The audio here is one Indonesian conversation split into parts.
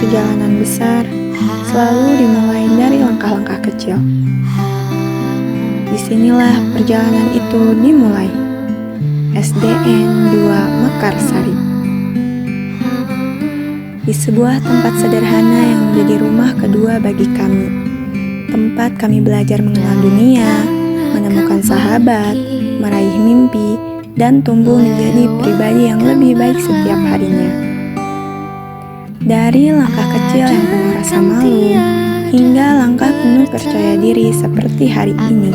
perjalanan besar selalu dimulai dari langkah-langkah kecil. Disinilah perjalanan itu dimulai. SDN 2 Mekarsari. Di sebuah tempat sederhana yang menjadi rumah kedua bagi kami. Tempat kami belajar mengenal dunia, menemukan sahabat, meraih mimpi, dan tumbuh menjadi pribadi yang lebih baik setiap harinya. Dari langkah kecil yang penuh rasa malu, hingga langkah penuh percaya diri seperti hari ini.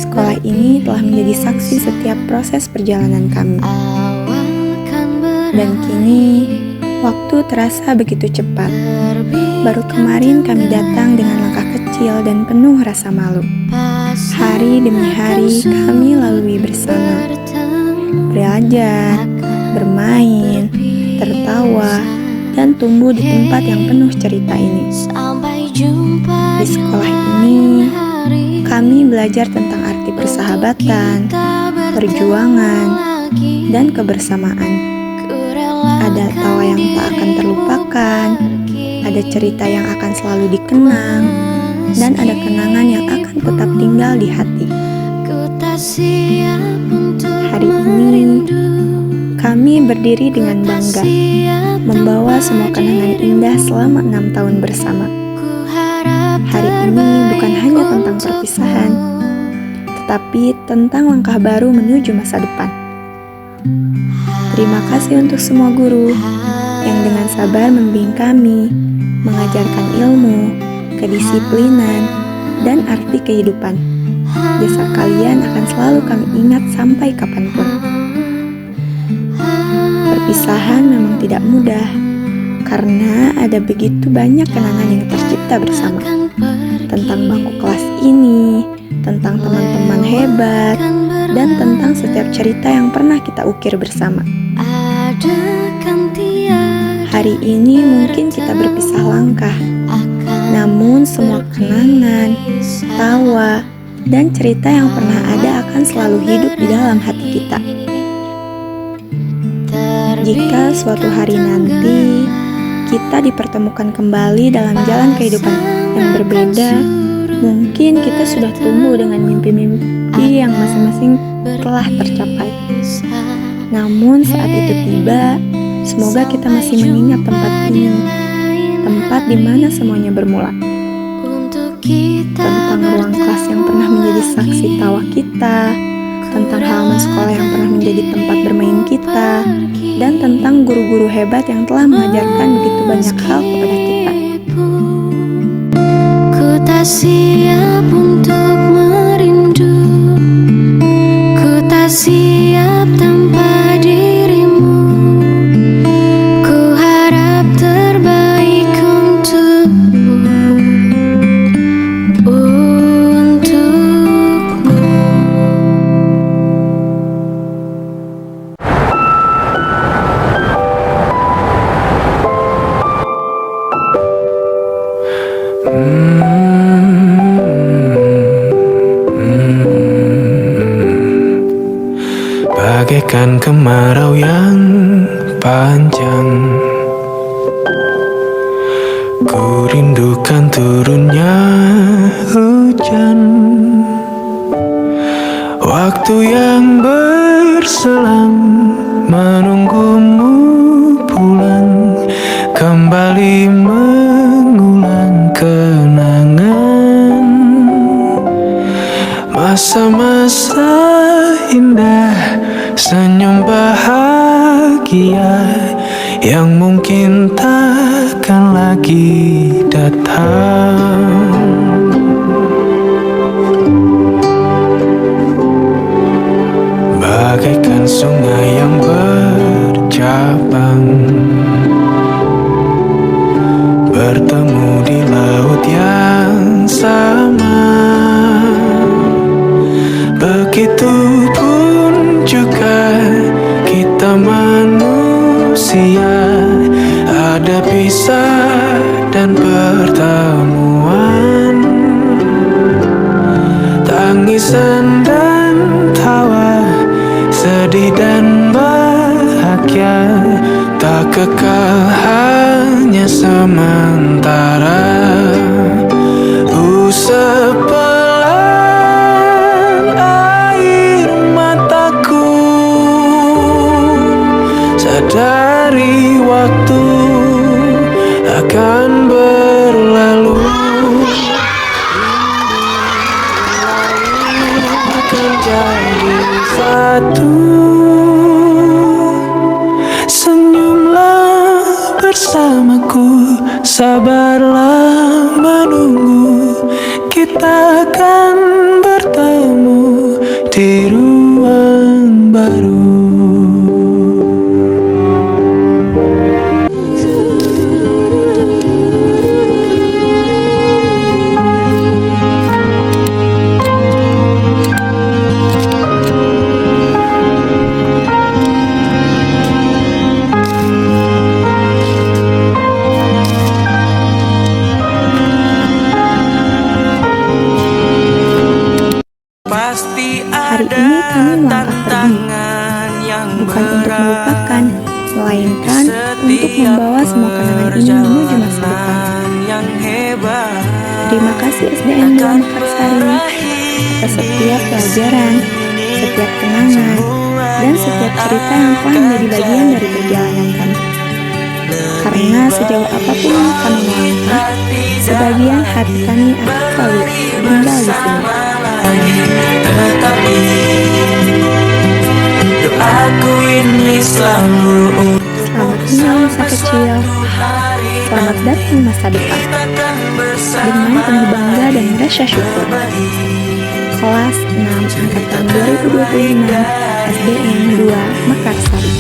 Sekolah ini telah menjadi saksi setiap proses perjalanan kami. Dan kini, waktu terasa begitu cepat. Baru kemarin kami datang dengan langkah kecil dan penuh rasa malu. Hari demi hari kami lalui bersama. Belajar, bermain, tertawa, dan tumbuh di tempat yang penuh cerita ini. Di sekolah ini, kami belajar tentang arti persahabatan, perjuangan, dan kebersamaan. Ada tawa yang tak akan terlupakan, ada cerita yang akan selalu dikenang, dan ada kenangan yang akan tetap tinggal di hati. Hari ini, kami berdiri dengan bangga, membawa semua kenangan indah selama 6 tahun bersama. Hari ini bukan hanya tentang perpisahan, tetapi tentang langkah baru menuju masa depan. Terima kasih untuk semua guru yang dengan sabar membimbing kami, mengajarkan ilmu, kedisiplinan, dan arti kehidupan. Jasa kalian akan selalu kami ingat sampai kapanpun. Perpisahan memang tidak mudah, karena ada begitu banyak kenangan yang tercipta bersama. Tentang bangku kelas ini, tentang teman-teman hebat, dan tentang setiap cerita yang pernah kita ukir bersama. Hari ini mungkin kita berpisah langkah, namun semua kenangan, tawa, dan cerita yang pernah ada akan selalu hidup di dalam hati kita. Jika suatu hari nanti kita dipertemukan kembali dalam jalan kehidupan yang berbeda, mungkin kita sudah tumbuh dengan mimpi-mimpi yang masing-masing telah tercapai. Namun saat itu tiba, semoga kita masih mengingat tempat ini, tempat di mana semuanya bermula. Tentang ruang kelas yang pernah menjadi saksi tawa kita, tentang halaman sekolah yang pernah menjadi tempat bermain kita, dan tentang guru-guru hebat yang telah mengajarkan begitu banyak hal kepada kita. Ku tak siap untuk merindu, ku tak siap tanpa dirimu. Ku harap terbaik untukmu, untukmu. Bagaikan kemarau yang panjang, ku rindukan turunnya hujan. Waktu yang berselang menunggumu pulang, kembali mengulang kenangan masa-masa indah, senyum bahagia yang mungkin takkan lagi datang. Bagaikan sungai yang bercabang, bertemu di laut yang sama. Begitupun juga kita manusia, ada pisah dan pertemuan, tangisan dan tawa, sedih dan bahagia, tak kekal hanya sementara. Usap pelan air mataku, sadari waktu akan berlalu. Akan jadi satu. Senyumlah bersamaku, sabarlah menunggu. Kita akan bertemu di ruang baru. Hari ini kami melangkah pergi, bukan untuk melupakan, melainkan untuk membawa semua kenangan ini menuju masa depan. Terima kasih SDN 2 Mekarsari atas setiap pelajaran, setiap kenangan, dan setiap cerita yang telah menjadi bagian dari perjalanan kami. Karena sejauh apapun kami melangkah, sebagian hati kami akan selalu tinggal di sini. Tetapi doaku ini selalu Selamat tinggal masa kecil, selamat datang masa depan. Dengan penuh bangga dan rasa syukur. Kelas 6 Angkatan 2025 SDN 2 Mekarsari.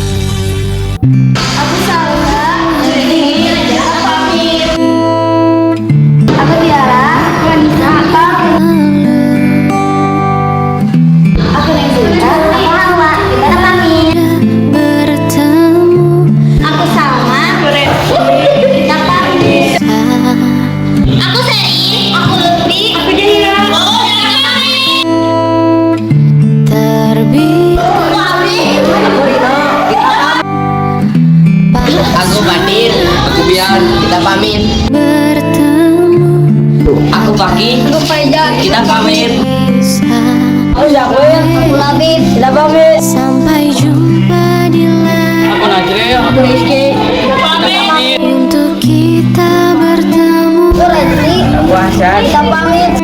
Aku salah, jadi aja pamit. Aku Tiara, aku Anissa, aku Nezita, aku Hawa. Kita pamit. bertemu. Aku Salma, kita pamit. Aku Seri, aku Lutfi, aku Jahira. Oh, kita pamit. Terbit Aku Abi, aku Rino, kita pamit. Aku Fatir, aku Bian, kita pamit. bertemu. Aku Pagi, Aku Faida, kita pamit. aku Zakwin, aku Labib, kita pamit. Sampai jumpa di lain Aku Najri, Aku Rizky, kita pamit. untuk kita bertemu. Aku Redli, aku Hasan. kita pamit.